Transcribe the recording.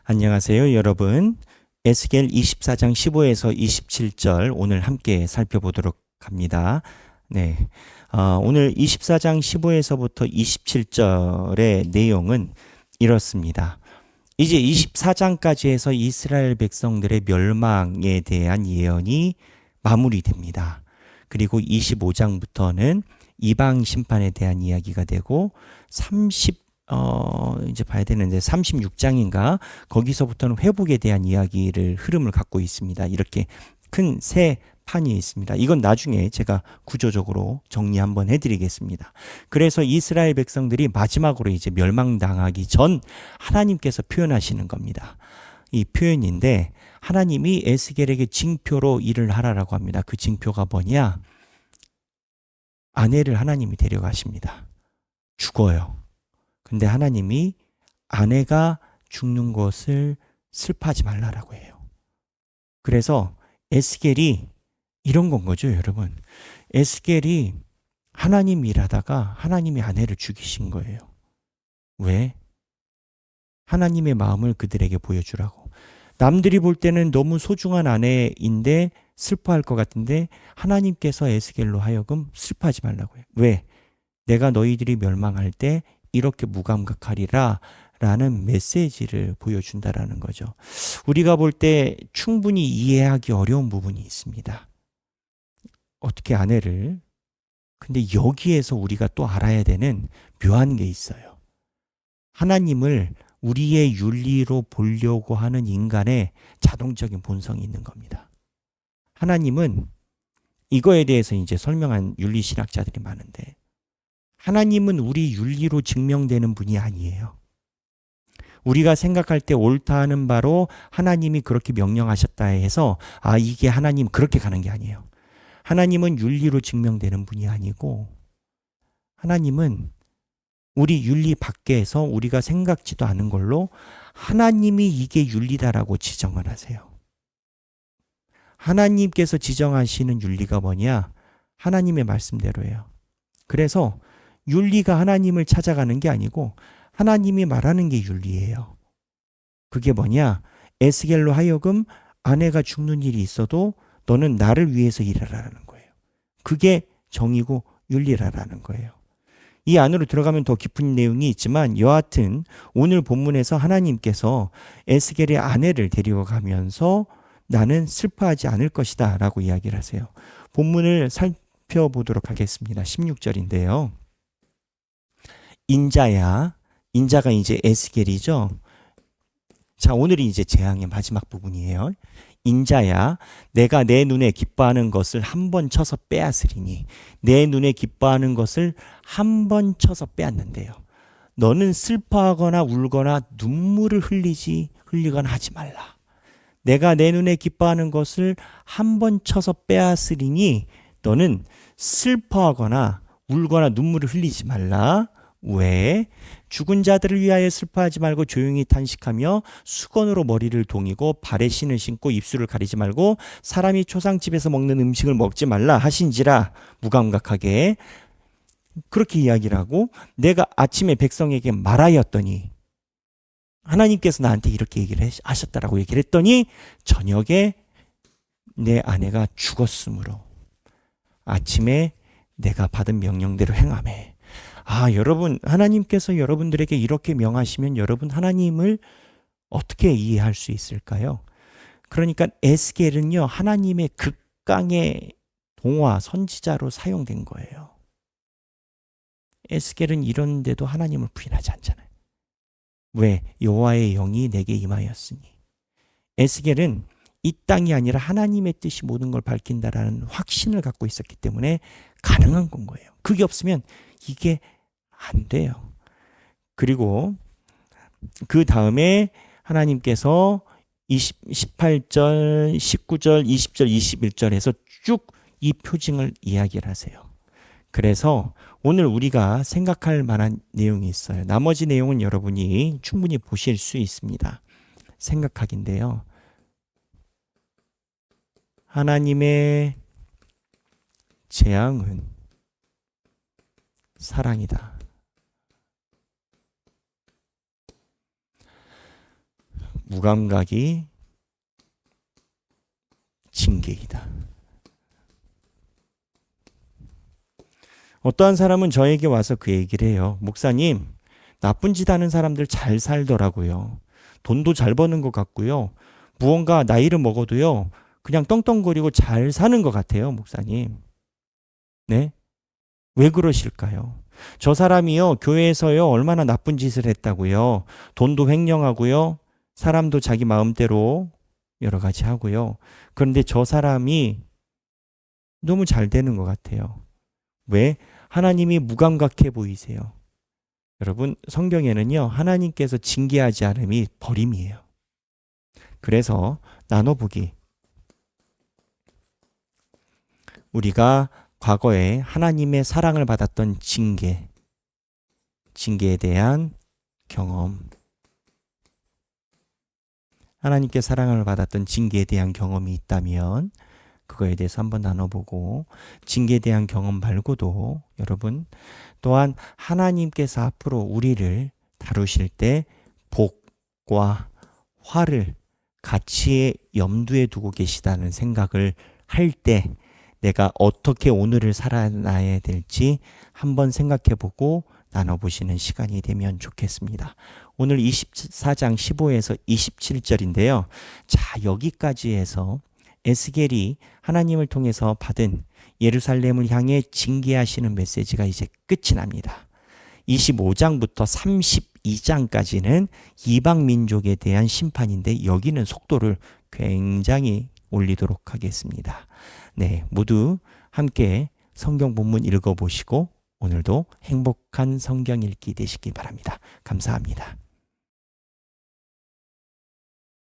안녕하세요, 여러분. 에스겔 24장 15에서 27절 오늘 함께 살펴보도록 합니다. 네. 오늘 24장 15에서부터 27절의 내용은 이렇습니다. 이제 24장까지 해서 이스라엘 백성들의 멸망에 대한 예언이 마무리됩니다. 그리고 25장부터는 이방 심판에 대한 이야기가 되고 이제 봐야 되는데 36장인가 거기서부터는 회복에 대한 이야기를 흐름을 갖고 있습니다. 이렇게 큰 세 판이 있습니다. 이건 나중에 제가 구조적으로 정리 한번 해드리겠습니다. 그래서 이스라엘 백성들이 마지막으로 이제 멸망당하기 전 하나님께서 표현하시는 겁니다. 이 표현인데 하나님이 에스겔에게 징표로 일을 하라라고 합니다. 그 징표가 뭐냐? 아내를 하나님이 데려가십니다. 죽어요. 근데 하나님이 아내가 죽는 것을 슬퍼하지 말라라고 해요. 그래서 에스겔이 이런 건 거죠, 여러분. 에스겔이 하나님 일하다가 하나님이 아내를 죽이신 거예요. 왜? 하나님의 마음을 그들에게 보여주라고. 남들이 볼 때는 너무 소중한 아내인데 슬퍼할 것 같은데 하나님께서 에스겔로 하여금 슬퍼하지 말라고 해요. 왜? 내가 너희들이 멸망할 때 이렇게 무감각하리라 라는 메시지를 보여준다라는 거죠. 우리가 볼 때 충분히 이해하기 어려운 부분이 있습니다. 어떻게 아내를, 근데 여기에서 우리가 또 알아야 되는 묘한 게 있어요. 하나님을 우리의 윤리로 보려고 하는 인간의 자동적인 본성이 있는 겁니다. 하나님은 이거에 대해서 이제 설명한 윤리신학자들이 많은데 하나님은 우리 윤리로 증명되는 분이 아니에요. 우리가 생각할 때 옳다 하는 바로 하나님이 그렇게 명령하셨다 해서 이게 하나님 그렇게 가는 게 아니에요. 하나님은 윤리로 증명되는 분이 아니고 하나님은 우리 윤리 밖에서 우리가 생각지도 않은 걸로 하나님이 이게 윤리다라고 지정을 하세요. 하나님께서 지정하시는 윤리가 뭐냐? 하나님의 말씀대로예요. 그래서 윤리가 하나님을 찾아가는 게 아니고 하나님이 말하는 게 윤리예요. 그게 뭐냐? 에스겔로 하여금 아내가 죽는 일이 있어도 너는 나를 위해서 일하라는 거예요. 그게 정의고 윤리라는 거예요. 이 안으로 들어가면 더 깊은 내용이 있지만 여하튼 오늘 본문에서 하나님께서 에스겔의 아내를 데려가면서 나는 슬퍼하지 않을 것이다 라고 이야기를 하세요. 본문을 살펴보도록 하겠습니다. 16절인데요. 인자가 이제 에스겔이죠. 자, 오늘이 이제 재앙의 마지막 부분이에요. 인자야, 내가 내 눈에 기뻐하는 것을 한 번 쳐서 빼앗으리니 내 눈에 기뻐하는 것을 한 번 쳐서 빼앗는데요. 너는 슬퍼하거나 울거나 눈물을 흘리거나 하지 말라. 내가 내 눈에 기뻐하는 것을 한 번 쳐서 빼앗으리니 너는 슬퍼하거나 울거나 눈물을 흘리지 말라. 왜? 죽은 자들을 위하여 슬퍼하지 말고 조용히 탄식하며 수건으로 머리를 동이고 발에 신을 신고 입술을 가리지 말고 사람이 초상집에서 먹는 음식을 먹지 말라 하신지라. 무감각하게 그렇게 이야기를 하고 내가 아침에 백성에게 말하였더니 하나님께서 나한테 이렇게 얘기를 하셨다라고 얘기를 했더니 저녁에 내 아내가 죽었으므로 아침에 내가 받은 명령대로 행하매. 여러분, 하나님께서 여러분들에게 이렇게 명하시면 여러분 하나님을 어떻게 이해할 수 있을까요? 그러니까 에스겔은요, 하나님의 극강의 동화 선지자로 사용된 거예요. 에스겔은 이런데도 하나님을 부인하지 않잖아요. 왜? 여호와의 영이 내게 임하였으니. 에스겔은 이 땅이 아니라 하나님의 뜻이 모든 걸 밝힌다라는 확신을 갖고 있었기 때문에 가능한 건 거예요. 그게 없으면 이게 안 돼요. 그리고 그 다음에 하나님께서 18절, 19절, 20절, 21절에서 쭉 이 표징을 이야기를 하세요. 그래서 오늘 우리가 생각할 만한 내용이 있어요. 나머지 내용은 여러분이 충분히 보실 수 있습니다. 생각하기인데요. 하나님의 재앙은 사랑이다. 무감각이 징계이다. 어떠한 사람은 저에게 와서 그 얘기를 해요. 목사님, 나쁜 짓 하는 사람들 잘 살더라고요. 돈도 잘 버는 것 같고요. 무언가 나이를 먹어도요. 그냥 떵떵거리고 잘 사는 것 같아요, 목사님. 네? 왜 그러실까요? 저 사람이요, 교회에서요, 얼마나 나쁜 짓을 했다고요. 돈도 횡령하고요. 사람도 자기 마음대로 여러 가지 하고요. 그런데 저 사람이 너무 잘 되는 것 같아요. 왜? 하나님이 무감각해 보이세요. 여러분, 성경에는요, 하나님께서 징계하지 않음이 버림이에요. 그래서 나눠보기. 우리가 과거에 하나님의 사랑을 받았던 징계에 대한 경험, 하나님께 사랑을 받았던 징계에 대한 경험이 있다면 그거에 대해서 한번 나눠보고, 징계에 대한 경험 말고도 여러분 또한 하나님께서 앞으로 우리를 다루실 때 복과 화를 같이 염두에 두고 계시다는 생각을 할 때 내가 어떻게 오늘을 살아나야 될지 한번 생각해보고 나눠보시는 시간이 되면 좋겠습니다. 오늘 24장 15에서 27절인데요. 자, 여기까지 해서 에스겔이 하나님을 통해서 받은 예루살렘을 향해 징계하시는 메시지가 이제 끝이 납니다. 25장부터 32장까지는 이방 민족에 대한 심판인데 여기는 속도를 굉장히 올리도록 하겠습니다. 네, 모두 함께 성경 본문 읽어보시고 오늘도 행복한 성경 읽기 되시기 바랍니다. 감사합니다.